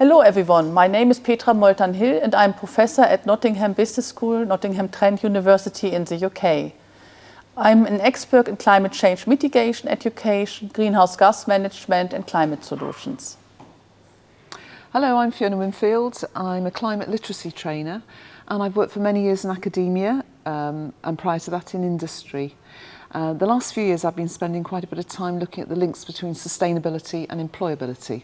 Hello everyone, my name is Petra Molthan-Hill and I'm professor at Nottingham Business School, Nottingham Trent University in the UK. I'm an expert in climate change mitigation education, greenhouse gas management and climate solutions. Hello, I'm Fiona Winfield. I'm a climate literacy trainer and I've worked for many years in academia and prior to that in industry. The last few years I've been spending quite a bit of time looking at the links between sustainability and employability.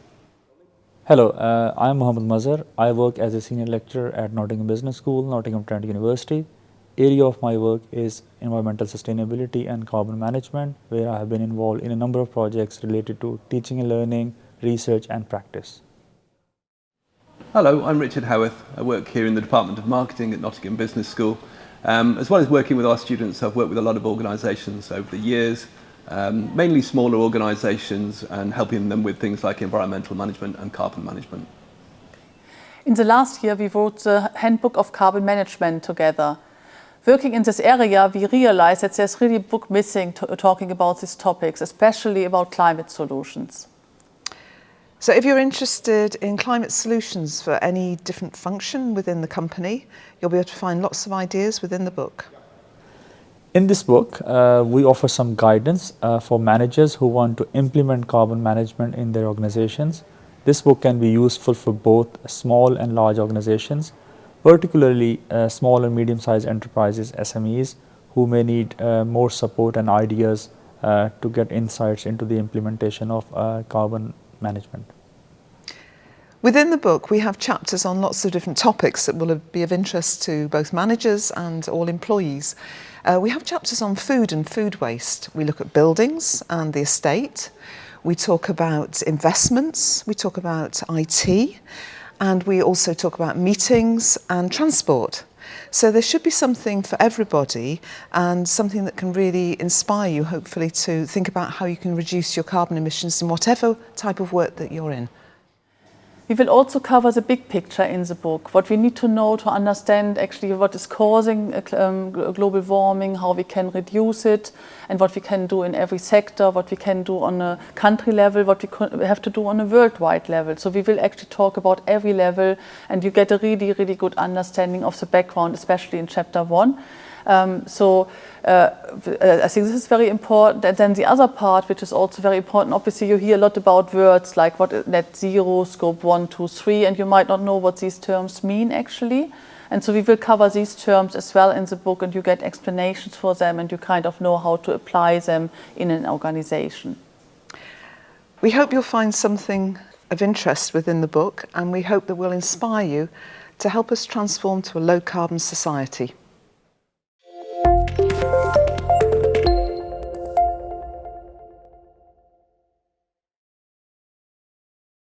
Hello, I'm Muhammad Mazhar. I work as a senior lecturer at Nottingham Business School, Nottingham Trent University. Area of my work is environmental sustainability and carbon management, where I have been involved in a number of projects related to teaching and learning, research and practice. Hello, I'm Richard Howarth. I work here in the Department of Marketing at Nottingham Business School. As well as working with our students, I've worked with a lot of organisations over the years, mainly smaller organisations, and helping them with things like environmental management and carbon management. In the last year we wrote the Handbook of Carbon Management together. Working in this area, we realized that there's really a book missing talking about these topics, especially about climate solutions. So if you're interested in climate solutions for any different function within the company, you'll be able to find lots of ideas within the book. In this book, we offer some guidance for managers who want to implement carbon management in their organizations. This book can be useful for both small and large organizations, particularly small and medium-sized enterprises, SMEs, who may need more support and ideas to get insights into the implementation of carbon management. Within the book, we have chapters on lots of different topics that will be of interest to both managers and all employees. We have chapters on food and food waste. We look at buildings and the estate. We talk about investments. We talk about IT. And we also talk about meetings and transport. So there should be something for everybody and something that can really inspire you, hopefully, to think about how you can reduce your carbon emissions in whatever type of work that you're in. We will also cover the big picture in the book, what we need to know to understand actually what is causing global warming, how we can reduce it, and what we can do in every sector, what we can do on a country level, what we have to do on a worldwide level. So we will actually talk about every level, and you get a really, really good understanding of the background, especially in chapter 1. I think this is very important. And then the other part, which is also very important, obviously you hear a lot about words like what net zero, scope 1, 2, 3, and you might not know what these terms mean actually. And so we will cover these terms as well in the book, and you get explanations for them and you kind of know how to apply them in an organization. We hope you'll find something of interest within the book, and we hope that will inspire you to help us transform to a low carbon society.